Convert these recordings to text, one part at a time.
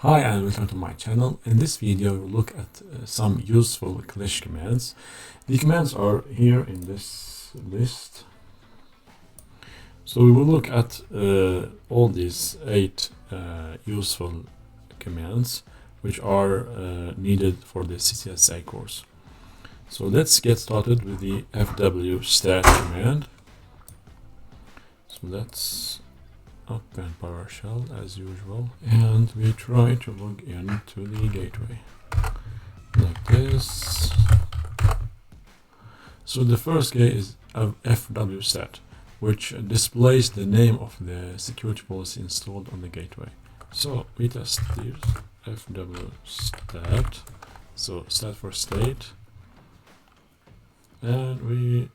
Hi and welcome to my channel. In this video we'll look at some useful CLI commands. The commands are here in this list. So we will look at all these 8 useful commands which are needed for the CCSA course. So let's get started with the fwstat command. So let's open PowerShell as usual, and we try to log in to the gateway like this. So the first key is fwstat, which displays the name of the security policy installed on the gateway. So we test this fwstat, so stat for state, and we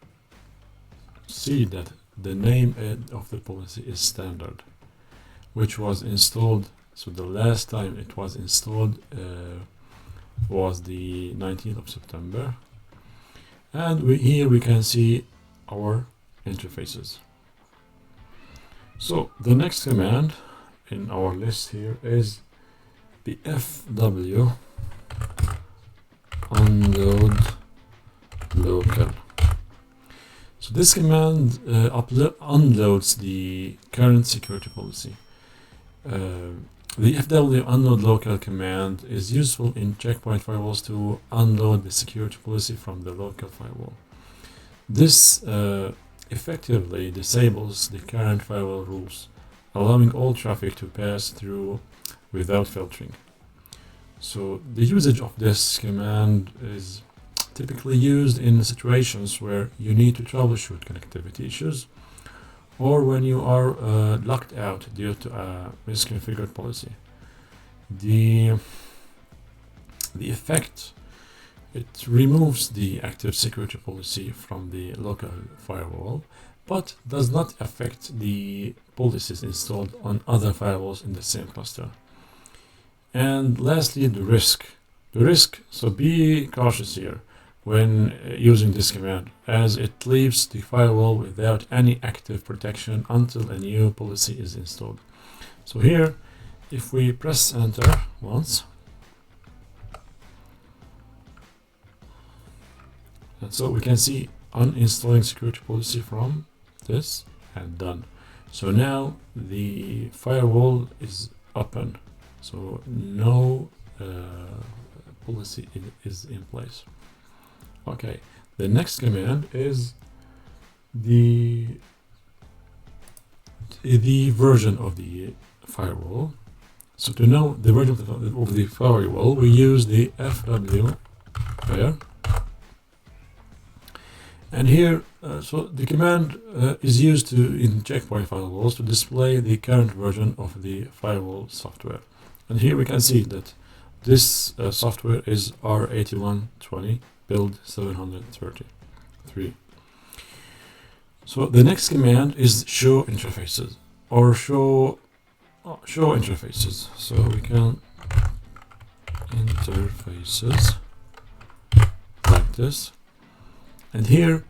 see that the name of the policy is standard, which was installed. So the last time it was installed was the 19th of September, and here we can see our interfaces. So the next command in our list here is the fw unloadlocal. So this command unloads the current security policy. The fw unloadlocal command is useful in Check Point firewalls to unload the security policy from the local firewall. This effectively disables the current firewall rules, allowing all traffic to pass through without filtering. So the usage of this command is typically used in situations where you need to troubleshoot connectivity issues, or when you are locked out due to a misconfigured policy. The effect, it removes the active security policy from the local firewall, but does not affect the policies installed on other firewalls in the same cluster. And lastly, the risk, so be cautious here when using this command, as it leaves the firewall without any active protection until a new policy is installed. So here, if we press enter once, and so we can see uninstalling security policy from this and done. So now the firewall is open, so no policy is in place. Okay, the next command is the version of the firewall. So to know the version of the firewall, we use the fw pair. And here, so the command is used in Check Point firewalls to display the current version of the firewall software. And here we can see that this software is R8120. Build 733. So the next command is show interfaces, or show interfaces. So we can interfaces like this, and here,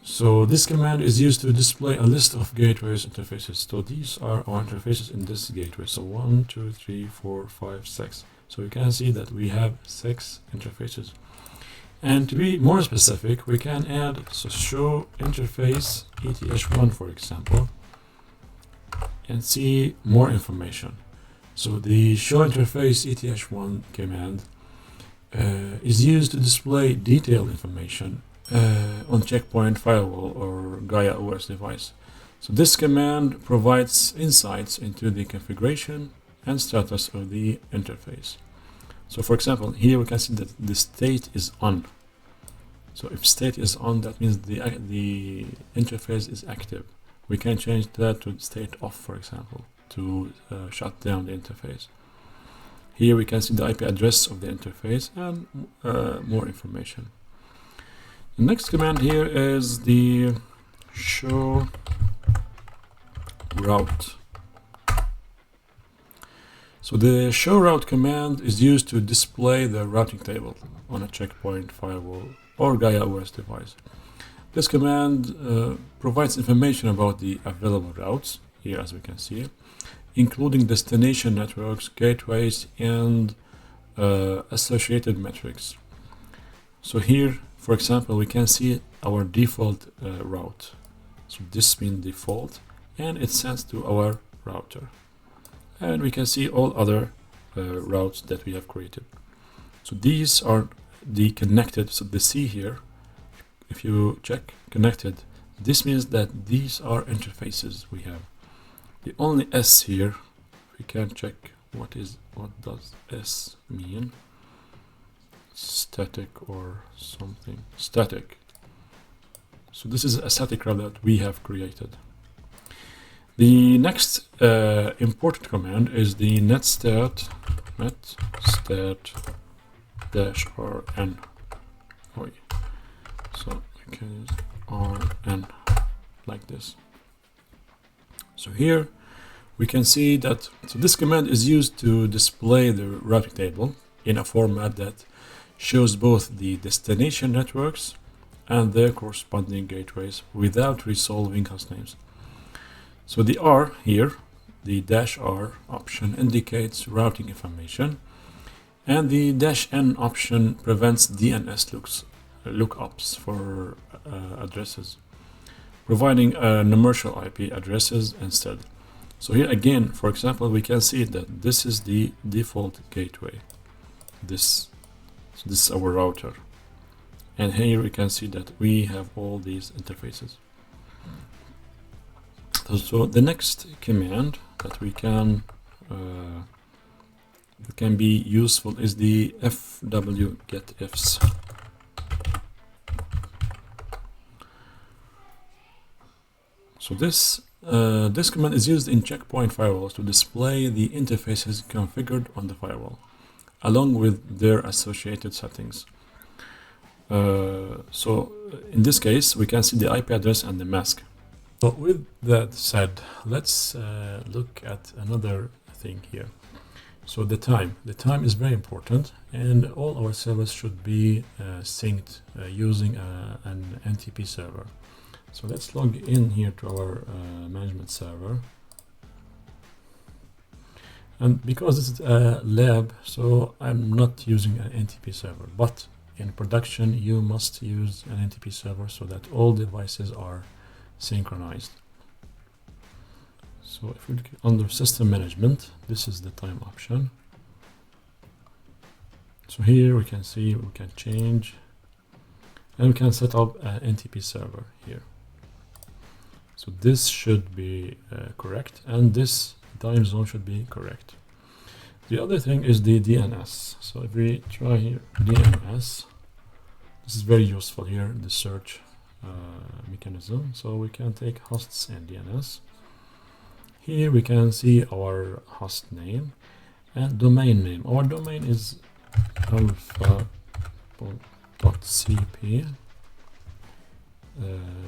so this command is used to display a list of gateways interfaces. So these are our interfaces in this gateway. So 1, 2, 3, 4, 5, 6. So you can see that we have 6 interfaces. And to be more specific, we can add show interface eth1, for example, and see more information. So the show interface eth1 command is used to display detailed information on Check Point firewall or Gaia OS device. So this command provides insights into the configuration and status of the interface. So for example, here we can see that the state is on. So if state is on, that means the interface is active. We can change that to state off, for example, to shut down the interface. Here we can see the IP address of the interface and more information. The next command here is the show route. So the show route command is used to display the routing table on a Check Point firewall or Gaia OS device. This command provides information about the available routes, here as we can see, including destination networks, gateways, and associated metrics. So here, for example, we can see our default route. So this means default, and it sends to our router. And we can see all other routes that we have created. So these are the connected. So the C here, if you check connected, this means that these are interfaces we have. The only S here, we can check what does S mean. Static or something. Static. So this is a static route that we have created. The next important command is the netstat -rn. So we can use rn like this. So here we can see that this command is used to display the routing table in a format that shows both the destination networks and their corresponding gateways without resolving hostnames. So the R here, the -R option, indicates routing information, and the -n option prevents DNS lookups for addresses, providing commercial IP addresses instead. So here again, for example, we can see that this is the default gateway. This is our router. And here we can see that we have all these interfaces. So the next command that can be useful is the fw getifs. So this command is used in Check Point firewalls to display the interfaces configured on the firewall, along with their associated settings. So in this case, we can see the IP address and the mask. So with that said, let's look at another thing here. So the time is very important, and all our servers should be synced using an NTP server. So let's log in here to our management server. And because this is a lab, so I'm not using an NTP server, but in production you must use an NTP server so that all devices are synchronized. So if we look under system management, this is the time option. So here we can see we can change, and we can set up an NTP server here. So this should be correct, and this time zone should be correct. The other thing is the DNS. So if we try here DNS, this is very useful here, the search mechanism. So we can take hosts and DNS. Here we can see our host name and domain name. Our domain is alpha.cp.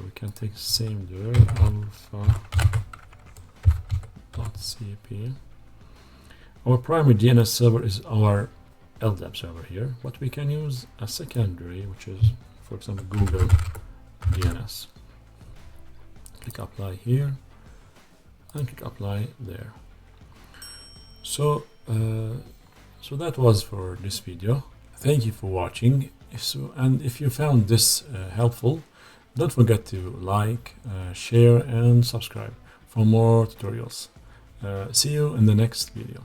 We can take the same there, alpha.cp. Our primary DNS server is our LDAP server here, but we can use a secondary, which is, for example, Google DNS. Click apply here and click apply there. So that was for this video. Thank you for watching. If you found this helpful, don't forget to like, share and subscribe for more tutorials. See you in the next video.